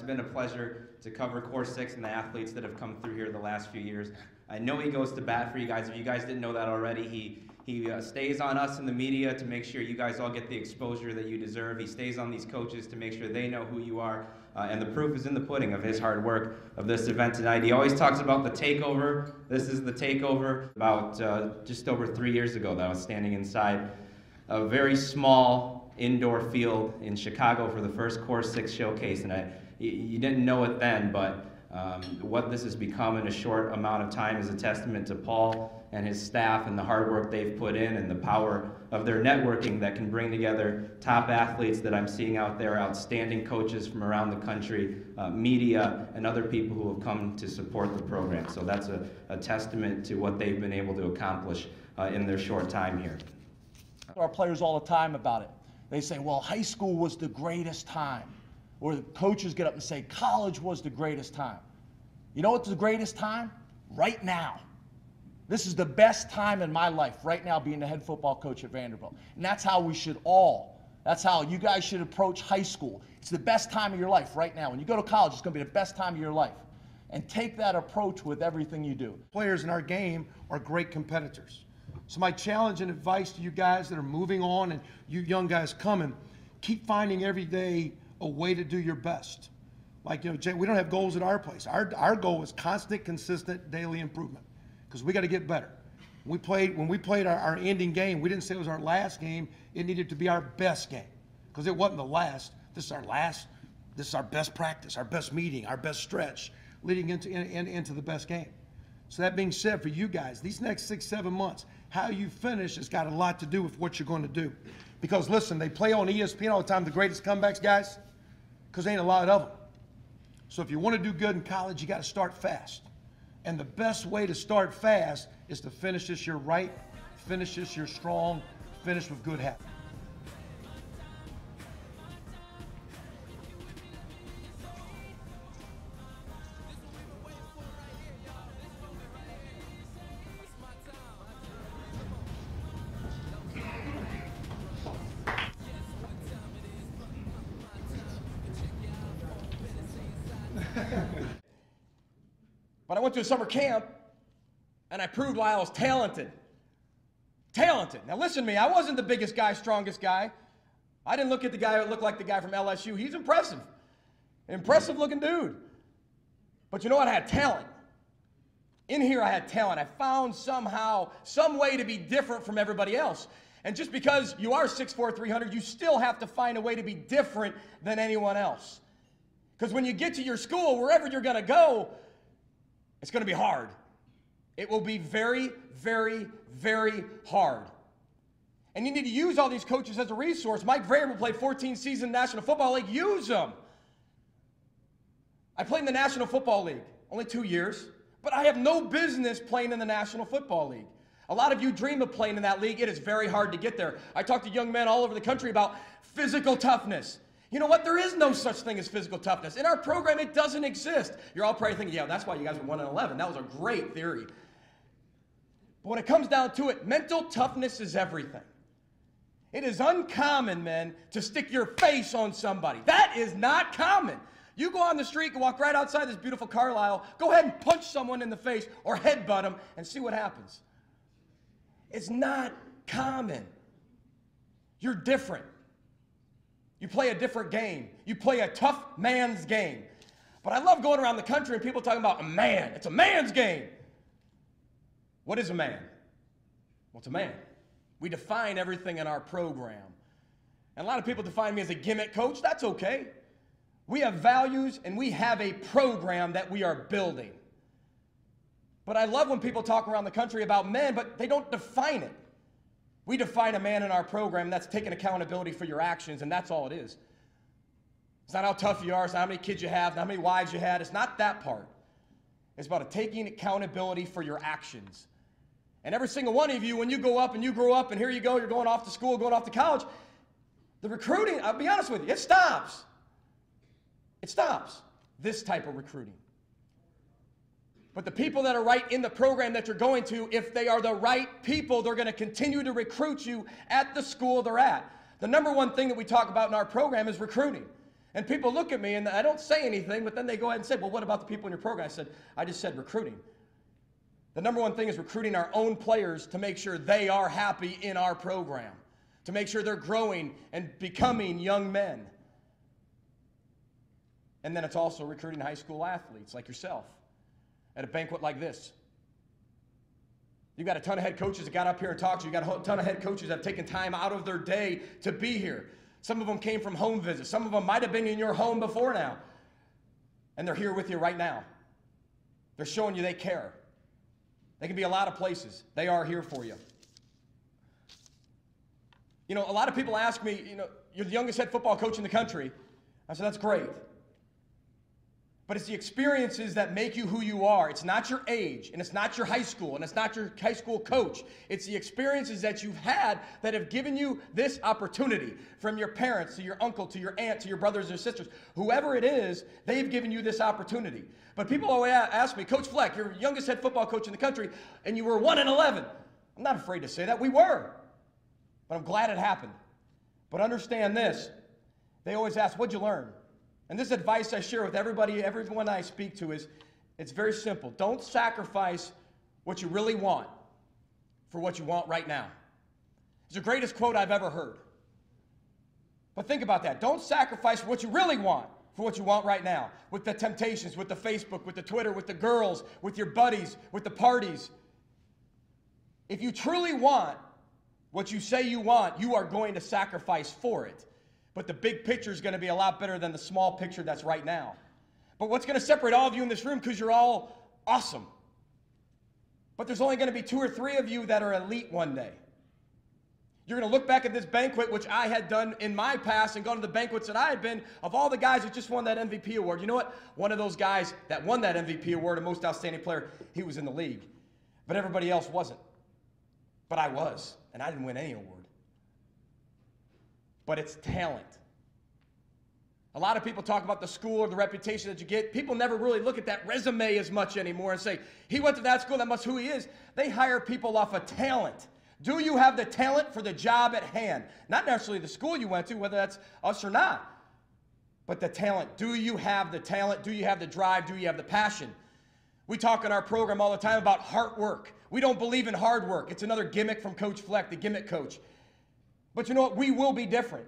been a pleasure to cover Core 6 and the athletes that have come through here the last few years. I know he goes to bat for you guys. If you guys didn't know that already, he stays on us in the media to make sure you guys all get the exposure that you deserve. He stays on these coaches to make sure they know who you are. And the proof is in the pudding of his hard work of this event tonight. He always talks about the takeover. This is the takeover. About just over 3 years ago that I was standing inside a very small indoor field in Chicago for the first Core 6 showcase. And you didn't know it then, but what this has become in a short amount of time is a testament to Paul and his staff and the hard work they've put in and the power of their networking that can bring together top athletes that I'm seeing out there, outstanding coaches from around the country, media, and other people who have come to support the program. So that's a testament to what they've been able to accomplish in their short time here. Our players all the time about it. They say, well, high school was the greatest time. Or the coaches get up and say, college was the greatest time. You know what's the greatest time? Right now. This is the best time in my life, right now, being the head football coach at Vanderbilt. And that's how we should that's how you guys should approach high school. It's the best time of your life right now. When you go to college, it's going to be the best time of your life. And take that approach with everything you do. Players in our game are great competitors. So my challenge and advice to you guys that are moving on and you young guys coming, keep finding every day a way to do your best. Like, you know, Jay, we don't have goals at our place. Our goal is constant, consistent, daily improvement because we got to get better. When we played our ending game, we didn't say it was our last game. It needed to be our best game because it wasn't the last. This is our last. This is our best practice, our best meeting, our best stretch leading into the best game. So that being said, for you guys, these next 6-7 months, how you finish has got a lot to do with what you're going to do. Because listen, they play on ESPN all the time, the greatest comebacks, guys, because there ain't a lot of them. So if you want to do good in college, you got to start fast. And the best way to start fast is to finish this year right, finish this year strong, finish with good habits. But I went to a summer camp, and I proved why I was talented. Talented. Now listen to me, I wasn't the biggest guy, strongest guy. I didn't look at the guy that looked like the guy from LSU. He's impressive. Impressive looking dude. But you know what? I had talent. In here I had talent. I found somehow, some way to be different from everybody else. And just because you are 6'4", 300, you still have to find a way to be different than anyone else. Because when you get to your school, wherever you're going to go, it's going to be hard. It will be very, very, very hard. And you need to use all these coaches as a resource. Mike Vrabel played 14 seasons in the National Football League. Use them. I played in the National Football League, only 2 years, but I have no business playing in the National Football League. A lot of you dream of playing in that league. It is very hard to get there. I talk to young men all over the country about physical toughness. You know what? There is no such thing as physical toughness. In our program, it doesn't exist. You're all probably thinking, yeah, that's why you guys were 1-11. That was a great theory. But when it comes down to it, mental toughness is everything. It is uncommon, men, to stick your face on somebody. That is not common. You go on the street and walk right outside this beautiful Carlisle, go ahead and punch someone in the face or headbutt them and see what happens. It's not common. You're different. You play a different game. You play a tough man's game. But I love going around the country and people talking about a man. It's a man's game. What is a man? Well, it's a man. We define everything in our program. And a lot of people define me as a gimmick coach. That's okay. We have values and we have a program that we are building. But I love when people talk around the country about men, but they don't define it. We define a man in our program that's taking accountability for your actions, and that's all it is. It's not how tough you are, it's not how many kids you have, not how many wives you had. It's not that part. It's about taking accountability for your actions. And every single one of you, when you go up and you grow up, and here you go, you're going off to school, going off to college, the recruiting, I'll be honest with you, it stops. It stops. This type of recruiting. But the people that are right in the program that you're going to, if they are the right people, they're going to continue to recruit you at the school they're at. The number one thing that we talk about in our program is recruiting. And people look at me and I don't say anything, but then they go ahead and say, well, what about the people in your program? I said, I just said recruiting. The number one thing is recruiting our own players to make sure they are happy in our program, to make sure they're growing and becoming young men. And then it's also recruiting high school athletes like yourself at a banquet like this. You've got a ton of head coaches that got up here and talked to you. You've got a ton of head coaches that have taken time out of their day to be here. Some of them came from home visits. Some of them might have been in your home before now. And they're here with you right now. They're showing you they care. They can be a lot of places. They are here for you. You know, a lot of people ask me, you know, you're the youngest head football coach in the country. I said, that's great. But it's the experiences that make you who you are. It's not your age, and it's not your high school, and it's not your high school coach. It's the experiences that you've had that have given you this opportunity. From your parents, to your uncle, to your aunt, to your brothers or sisters. Whoever it is, they've given you this opportunity. But people always ask me, Coach Fleck, you're the youngest head football coach in the country, and you were 1-11. I'm not afraid to say that. We were. But I'm glad it happened. But understand this. They always ask, what'd you learn? And this advice I share with everyone I speak to is, it's very simple. Don't sacrifice what you really want for what you want right now. It's the greatest quote I've ever heard. But think about that. Don't sacrifice what you really want for what you want right now. With the temptations, with the Facebook, with the Twitter, with the girls, with your buddies, with the parties. If you truly want what you say you want, you are going to sacrifice for it. But the big picture is going to be a lot better than the small picture that's right now. But what's going to separate all of you in this room, because you're all awesome, but there's only going to be 2 or 3 of you that are elite one day. You're going to look back at this banquet, which I had done in my past, and gone to the banquets that I had been, of all the guys that just won that MVP award. You know what? One of those guys that won that MVP award, a most outstanding player, he was in the league. But everybody else wasn't. But I was, and I didn't win any award. But it's talent. A lot of people talk about the school or the reputation that you get. People never really look at that resume as much anymore and say, he went to that school, that must who he is. They hire people off of talent. Do you have the talent for the job at hand? Not necessarily the school you went to, whether that's us or not, but the talent. Do you have the talent? Do you have the drive? Do you have the passion? We talk in our program all the time about hard work. We don't believe in hard work. It's another gimmick from Coach Fleck, the gimmick coach. But you know what? We will be different.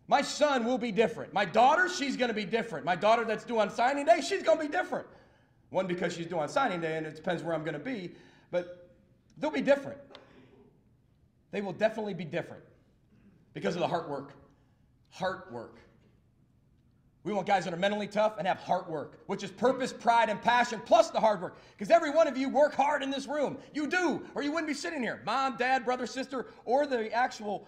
My son will be different. My daughter, she's going to be different. My daughter that's due on signing day, she's going to be different. One, because she's due on signing day, and it depends where I'm going to be. But they'll be different. They will definitely be different because of the hard work. Hard work. We want guys that are mentally tough and have hard work, which is purpose, pride, and passion, plus the hard work. Because every one of you work hard in this room. You do, or you wouldn't be sitting here. Mom, dad, brother, sister, or the actual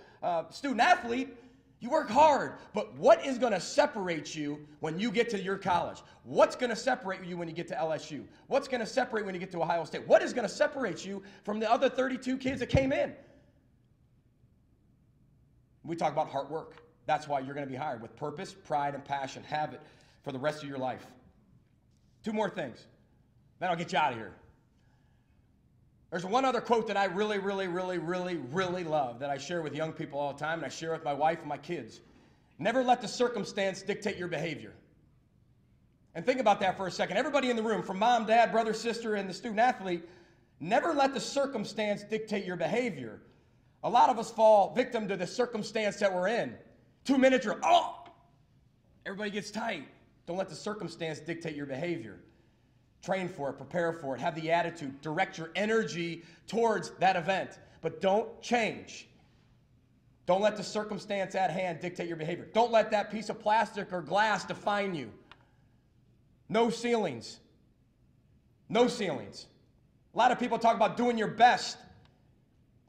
student athlete, you work hard. But what is going to separate you when you get to your college? What's going to separate you when you get to LSU? What's going to separate when you get to Ohio State? What is going to separate you from the other 32 kids that came in? We talk about hard work. That's why you're going to be hired with purpose, pride, and passion. Have it for the rest of your life. 2 more things. Then I'll get you out of here. There's one other quote that I really love that I share with young people all the time, and I share with my wife and my kids. Never let the circumstance dictate your behavior. And think about that for a second. Everybody in the room, from mom, dad, brother, sister, and the student athlete, never let the circumstance dictate your behavior. A lot of us fall victim to the circumstance that we're in. 2-minute drill. Oh! Everybody gets tight. Don't let the circumstance dictate your behavior. Train for it, prepare for it, have the attitude, direct your energy towards that event. But don't change. Don't let the circumstance at hand dictate your behavior. Don't let that piece of plastic or glass define you. No ceilings. No ceilings. A lot of people talk about doing your best.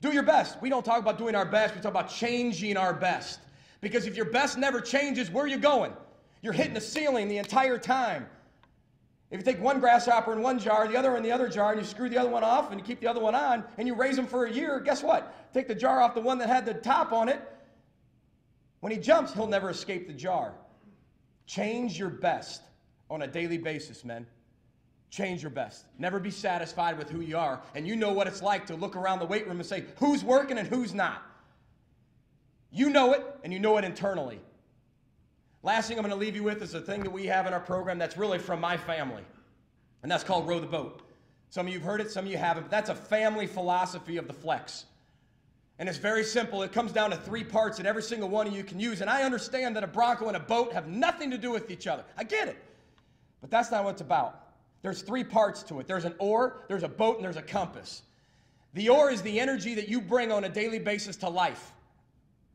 Do your best. We don't talk about doing our best. We talk about changing our best. Because if your best never changes, where are you going? You're hitting the ceiling the entire time. If you take one grasshopper in one jar, the other in the other jar, and you screw the other one off and you keep the other one on, and you raise them for a year, guess what? Take the jar off the one that had the top on it. When he jumps, he'll never escape the jar. Change your best on a daily basis, men. Change your best. Never be satisfied with who you are. And you know what it's like to look around the weight room and say, who's working and who's not? You know it, and you know it internally. Last thing I'm going to leave you with is a thing that we have in our program that's really from my family, and that's called Row the Boat. Some of you have heard it, some of you haven't, but that's a family philosophy of the Flecks. And it's very simple. It comes down to 3 parts that every single one of you can use. And I understand that a Bronco and a boat have nothing to do with each other. I get it. But that's not what it's about. There's 3 parts to it. There's an oar, there's a boat, and there's a compass. The oar is the energy that you bring on a daily basis to life.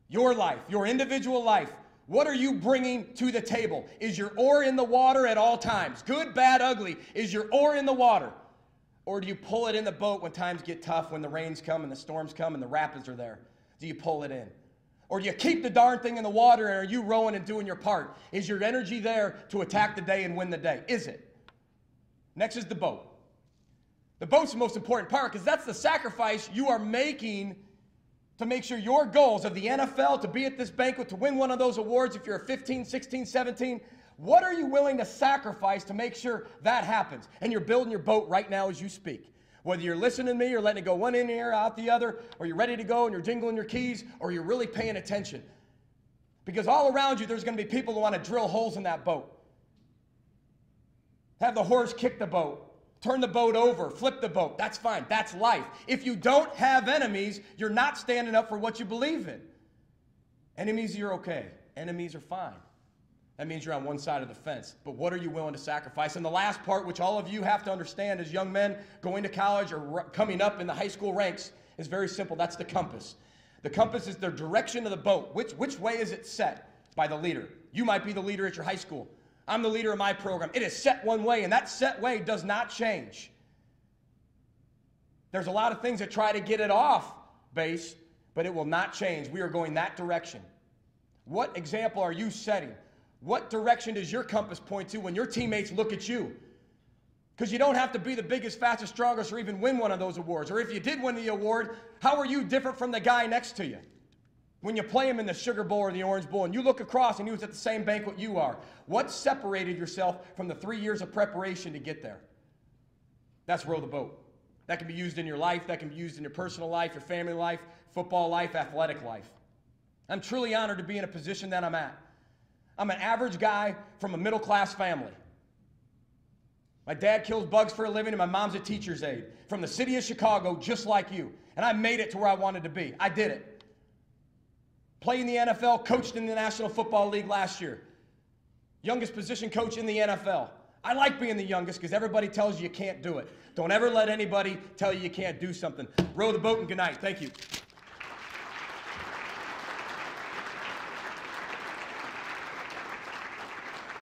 Your life, your individual life. What are you bringing to the table? Is your oar in the water at all times? Good, bad, ugly. Is your oar in the water? Or do you pull it in the boat when times get tough, when the rains come and the storms come and the rapids are there? Do you pull it in? Or do you keep the darn thing in the water and are you rowing and doing your part? Is your energy there to attack the day and win the day? Is it? Next is the boat. The boat's the most important part because that's the sacrifice you are making to make sure your goals of the NFL, to be at this banquet, to win one of those awards, if you're a 15, 16, 17, what are you willing to sacrifice to make sure that happens? And you're building your boat right now as you speak. Whether you're listening to me or letting it go one in ear, out the other, or you're ready to go and you're jingling your keys, or you're really paying attention. Because all around you, there's going to be people who want to drill holes in that boat. Have the horse kick the boat, turn the boat over, flip the boat. That's fine. That's life. If you don't have enemies, you're not standing up for what you believe in. Enemies, you're okay. Enemies are fine. That means you're on one side of the fence. But what are you willing to sacrifice? And the last part, which all of you have to understand as young men going to college or coming up in the high school ranks, is very simple. That's the compass. The compass is the direction of the boat. Which way is it set by the leader? You might be the leader at your high school. I'm the leader of my program. It is set one way, and that set way does not change. There's a lot of things that try to get it off base, but it will not change. We are going that direction. What example are you setting? What direction does your compass point to when your teammates look at you? Because you don't have to be the biggest, fastest, strongest, or even win one of those awards. Or if you did win the award, how are you different from the guy next to you? When you play him in the Sugar Bowl or the Orange Bowl, and you look across and he was at the same banquet you are, what separated yourself from the 3 years of preparation to get there? That's Row the Boat. That can be used in your life. That can be used in your personal life, your family life, football life, athletic life. I'm truly honored to be in a position that I'm at. I'm an average guy from a middle-class family. My dad kills bugs for a living, and my mom's a teacher's aide. From the city of Chicago, just like you. And I made it to where I wanted to be. I did it. Played in the NFL, coached in the National Football League last year. Youngest position coach in the NFL. I like being the youngest because everybody tells you you can't do it. Don't ever let anybody tell you you can't do something. Row the boat and good night. Thank you.